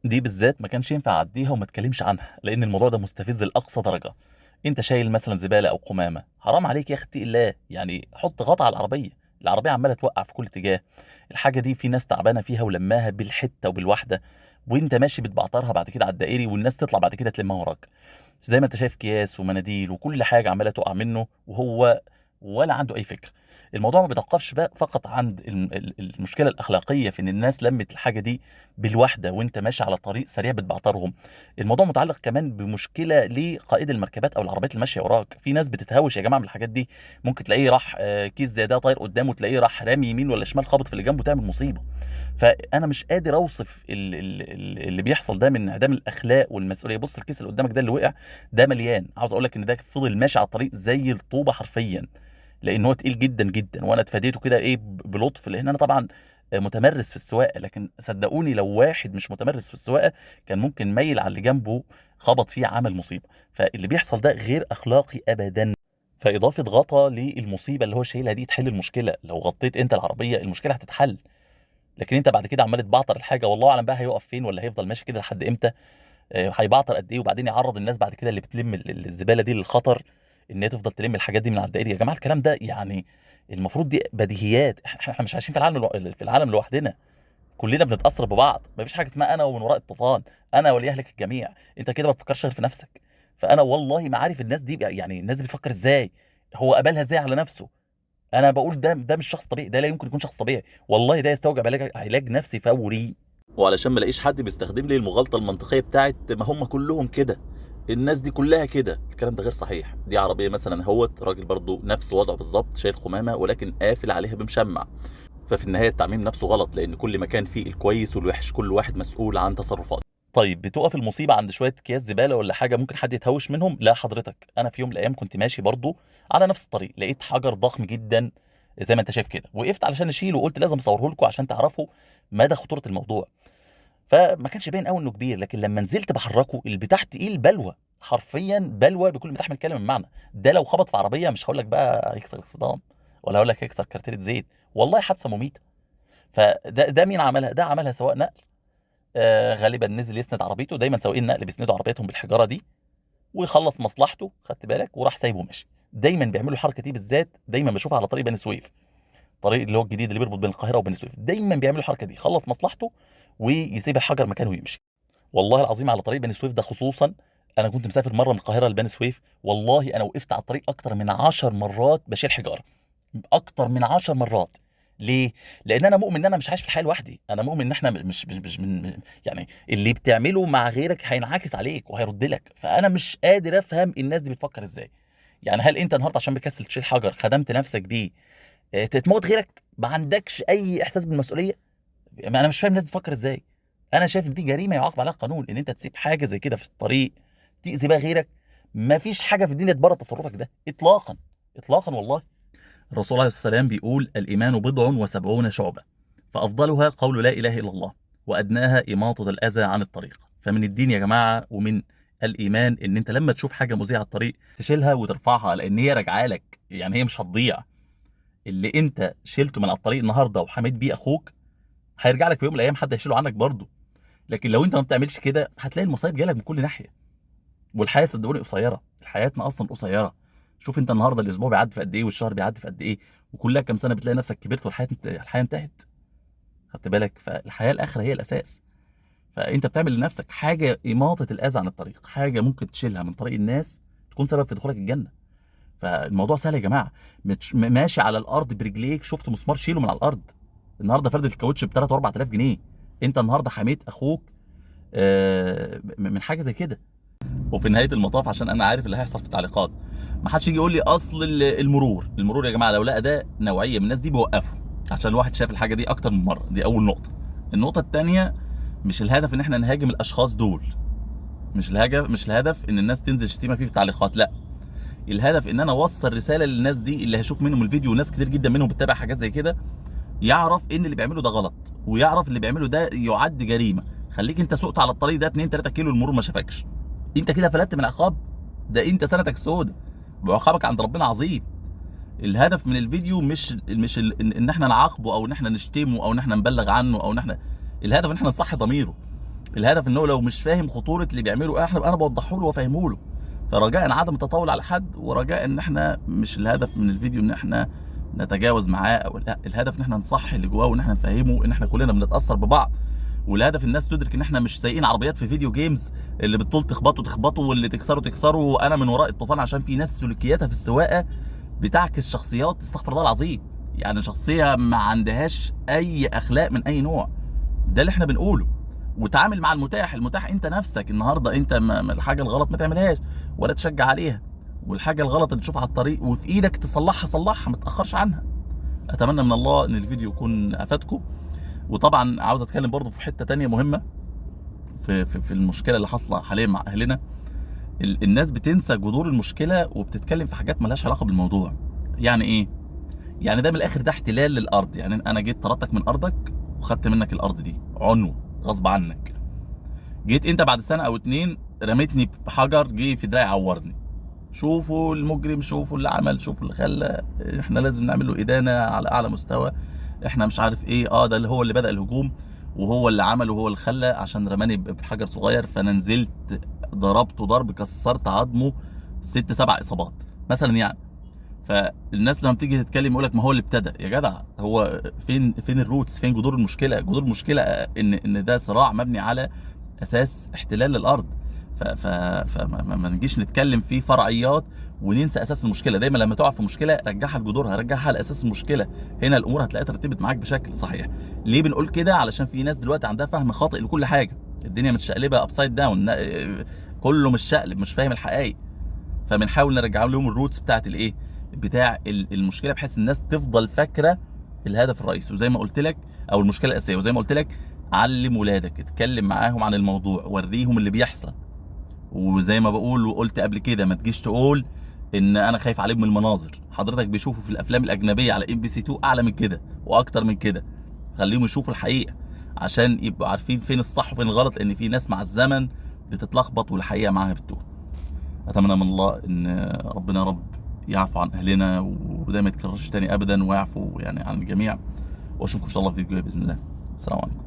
دي بالذات ما كانش ينفع اعديها وما اتكلمش عنها، لان الموضوع ده مستفز لاقصى درجه. انت شايل مثلا زباله او قمامه، حرام عليك يا اخي اتقي الله، يعني حط غطا على العربيه. العربيه عماله توقع في كل اتجاه. الحاجه دي في ناس تعبانه فيها ولماها بالحته وبالواحده، وانت ماشي بتبعترها بعد كده على الدائري، والناس تطلع بعد كده تلمها وراك. زي ما انت شايف اكياس ومناديل وكل حاجه عماله تقع منه، وهو ولا عنده اي فكره. الموضوع ما بيتوقفش بقى فقط عند المشكله الاخلاقيه في ان الناس لمت الحاجه دي بالواحده وانت ماشي على طريق سريع بتبعترهم. الموضوع متعلق كمان بمشكله لقائد المركبات او العربيات اللي ماشيه وراك. في ناس بتتهاوش يا جماعه من الحاجات دي. ممكن تلاقيه راح كيس زي ده طاير قدامه، تلاقيه راح رامي يمين ولا شمال خابط في اللي جنبه، تعمل مصيبه. فانا مش قادر اوصف اللي بيحصل ده من انعدام الاخلاق والمسؤوليه. بص الكيس اللي قدامك ده اللي وقع، ده مليان. عاوز اقول لك ان ده فضل ماشي على الطريق زي الطوبه حرفيا، لان هو تقيل جدا جدا. وانا اتفاديته كده ايه بلطف، لان انا طبعا متمرس في السواقه. لكن صدقوني لو واحد مش متمرس في السواقه كان ممكن ميل على اللي جنبه، خبط فيه، عمل مصيبه. فاللي بيحصل ده غير اخلاقي ابدا. فاضافه غطا للمصيبه اللي هو شايلها دي تحل المشكله. لو غطيت انت العربيه المشكله هتتحل. لكن انت بعد كده عمال تبعطر الحاجه، والله اعلم بقى هيقف فين ولا هيفضل ماشي كده لحد امتى. هيبعطر قد ايه، وبعدين يعرض الناس بعد كده اللي بتلم الزباله دي للخطر، ان هي تفضل تلم الحاجات دي من على الدائري. يا جماعه الكلام ده يعني المفروض دي بديهيات. احنا مش عايشين في العالم لوحدنا. كلنا بنتاثر ببعض. مفيش حاجه اسمها انا ومن وراء الطوفان، انا وليهلك الجميع. انت كده ما بتفكرش غير في نفسك. فانا والله ما عارف الناس دي، يعني الناس دي بتفكر ازاي، هو قبلها ازاي على نفسه. انا بقول ده مش شخص طبيعي، ده لا يمكن يكون شخص طبيعي. والله ده يستوجب علاج نفسي فوري. وعلشان ما الاقيش حد بيستخدم لي المغالطه المنطقيه بتاعت ما هم كلهم كده، الناس دي كلها كده، الكلام ده غير صحيح. دي عربيه مثلا هوت راجل برضو نفس وضعه بالظبط، شايل خمامه ولكن قافل عليها بمشمع. ففي النهايه التعميم نفسه غلط، لان كل مكان فيه الكويس والوحش، كل واحد مسؤول عن تصرفاته. طيب بتقف المصيبه عند شويه اكياس زباله ولا حاجه ممكن حد يتهوش منهم؟ لا حضرتك، انا في يوم من الايام كنت ماشي برضو على نفس الطريق، لقيت حجر ضخم جدا زي ما انت شايف كده، وقفت علشان اشيله وقلت لازم اصوره لكم عشان تعرفوا مدى خطوره الموضوع. فما كانش باين قوي انه كبير، لكن لما نزلت بحركه البتاع تقيل بلوى، حرفيا بلوى بكل ما تحمل كلمه المعنى. ده لو خبط في عربيه مش هقول لك بقى هيكسر الاكسدام، ولا هقول لك هيكسر كارتيره زيت، والله حادثه مميته. فده مين عملها؟ ده عملها سواق نقل. غالبا نزل يسند عربيته، دايما سواقين النقل بيسندوا عربيتهم بالحجاره دي، ويخلص مصلحته، خدت بالك، وراح سايبه ماشي. دايما بيعملوا الحركه دي بالذات، دايما بشوفها على طريق بني سويف، الطريق اللي هو الجديد اللي بيربط بين القاهره وبني سويف. دايما بيعملوا الحركه دي، خلص مصلحته ويسيب الحجر مكانه ويمشي. والله العظيم على طريق بني سويف ده خصوصا، انا كنت مسافر مره من القاهره لبني سويف، والله انا وقفت على الطريق اكتر من 10 مرات بشيل حجاره، اكتر من 10 مرات. ليه؟ لان انا مؤمن ان انا مش عايش في الحياه لوحدي. انا مؤمن ان احنا مش من، يعني اللي بتعمله مع غيرك هينعكس عليك وهيرد لك. فانا مش قادر افهم الناس دي بتفكر ازاي. يعني هل انت النهارده عشان بكسل تشيل حجر خدمت نفسك بيه تموت غيرك؟ ما عندكش اي احساس بالمسؤوليه؟ ما انا مش فاهم الناس بتفكر ازاي. انا شايف ان دي جريمه يعاقب عليها القانون، ان انت تسيب حاجه زي كده في الطريق تاذي بيها غيرك. ما فيش حاجه في الدنيا تبرر تصرفك ده اطلاقا، اطلاقا والله. الرسول عليه الصلاه والسلام بيقول الايمان بضع وسبعون شعبه، فافضلها قول لا اله الا الله، وادناها اماطه الاذى عن الطريق. فمن الدين يا جماعه ومن الايمان ان انت لما تشوف حاجه مذيعه على الطريق تشيلها وترفعها، لان هي راجعه لك، يعني هي مش هتضيع. اللي انت شيلته من على الطريق النهارده وحميت بيه اخوك هيرجع لك في يوم من الايام، حد هيشيله عنك برضه. لكن لو انت ما بتعملش كده هتلاقي المصايب جايه لك من كل ناحيه. والحياه صدقوني قصيره، حياتنا اصلا قصيره. شوف انت النهارده الاسبوع بيعدي في قد ايه، والشهر بيعدي في قد ايه، وكلها كام سنه بتلاقي نفسك كبرت الحياه انتهت. خدت بالك؟ فالحياه الاخره هي الاساس. فانت بتعمل لنفسك حاجه اماطه الاذى عن الطريق، حاجه ممكن تشيلها من طريق الناس تكون سبب في دخولك الجنه. فالموضوع سهل يا جماعه. ماشي على الارض برجليك، شفت مسمار شيله من على الارض. النهارده فرد الكاوتش ب 3 و4000 جنيه. انت النهارده حميت اخوك من حاجه زي كده. وفي نهايه المطاف، عشان انا عارف اللي هيحصل في التعليقات، ما حدش يجي يقول لي اصل المرور يا جماعه لو لقى ده نوعيه من الناس دي بيوقفوا، عشان الواحد شاف الحاجه دي اكتر من مره. دي اول نقطه. النقطه الثانيه، مش الهدف ان احنا نهاجم الاشخاص دول، مش الهدف ان الناس تنزل شتيمه فيه في التعليقات، لا. الهدف ان انا اوصل رساله للناس دي اللي هيشوف منهم الفيديو، وناس كتير جدا منهم بتتابع حاجات زي كده، يعرف ان اللي بيعمله ده غلط، ويعرف اللي بيعمله ده يعد جريمه. خليك انت سقط على الطريق ده 2 3 كيلو، المرور ما شافكش، انت كده فلتت من العقاب. ده انت سنتك سودة، وعقابك عند ربنا عظيم. الهدف من الفيديو مش ان احنا نعاقبه او ان احنا نشتمه او ان احنا نبلغ عنه او ان احنا، الهدف ان احنا نصحي ضميره. الهدف ان هو لو مش فاهم خطوره اللي بيعمله انا بوضحه له وافهمه له. فرجاء عدم التطاول على حد، ورجاء ان احنا مش الهدف من الفيديو ان احنا نتجاوز معاه، او لا، الهدف ان احنا نصح اللي جواه وان احنا نفهمه ان احنا كلنا بنتاثر ببعض. والهدف الناس تدرك ان احنا مش سايقين عربيات في فيديو جيمز اللي بتطول تخبطوا واللي تكسروا وانا من وراء الطوفان، عشان في ناس سلوكياتها في السواقه بتعكس شخصيات استغفر الله العظيم، يعني شخصيه ما عندهاش اي اخلاق من اي نوع. ده اللي احنا بنقوله. وتعامل مع المتاح انت نفسك النهارده، انت الحاجه الغلط ما تعملهاش ولا تشجع عليها، والحاجه الغلط اللي تشوفها على الطريق وفي ايدك تصلحها صلحها، ما تاخرش عنها. اتمنى من الله ان الفيديو يكون افادكم. وطبعا عاوز اتكلم برضو في حته تانية مهمه في المشكله اللي حاصله حاليا مع اهلنا. الناس بتنسى جذور المشكله وبتتكلم في حاجات مالهاش علاقه بالموضوع. يعني ايه؟ يعني ده من الاخر ده احتلال للارض. يعني انا جيت طردتك من ارضك وخدت منك الارض دي عنوه غصب عنك. جيت انت بعد سنه او 2 رميتني بحجر جه في دراعي عورني. شوفوا المجرم، شوفوا اللي عمل، شوفوا اللي خلى، احنا لازم نعمل له ادانه على اعلى مستوى، احنا مش عارف ايه. ده اللي هو اللي بدأ الهجوم وهو اللي عمل وهو اللي خلى، عشان رماني بحجر صغير فانا نزلت ضربته ضرب كسرت عظمه 6 7 اصابات مثلا يعني. فالناس لما بتيجي تتكلم يقول لك ما هو اللي ابتدى. يا جدع، هو فين الروتس، فين جذور المشكله؟ جذور المشكله ان ده صراع مبني على اساس احتلال للارض. فما نجيش نتكلم في فرعيات وننسى اساس المشكله. دايما لما تقع في مشكله رجعها لجذورها، رجعها لاساس المشكله، هنا الامور هتلاقيها ترتبت معاك بشكل صحيح. ليه بنقول كده؟ علشان في ناس دلوقتي عندها فهم خاطئ لكل حاجه، الدنيا متشقلبه ابسايد داون، كله مش شقلب، مش فاهم الحقائق. فبنحاول نرجع لهم الروتس بتاعت الايه، بتاع المشكله، بحيث الناس تفضل فاكره الهدف الرئيسي. وزي ما قلت لك، او المشكله الاساسيه، وزي ما قلت لك، علم ولادك، اتكلم معاهم عن الموضوع، وريهم اللي بيحصل. وزي ما بقول وقلت قبل كده، ما تجيش تقول ان انا خايف عليهم من المناظر. حضرتك بيشوفوا في الافلام الاجنبيه على MBC 2 اعلى من كده واكتر من كده. خليهم يشوفوا الحقيقه عشان يبقوا عارفين فين الصح وفين الغلط، لان في ناس مع الزمن بتتلخبط والحقيقه معاها بتتوه. اتمنى من الله ان ربنا يا رب يعفو عن اهلنا، وده ما يتكررش تاني ابدا، ويعفو يعني عن الجميع. واشوفكم ان شاء الله في فيديو جاي باذن الله. السلام عليكم.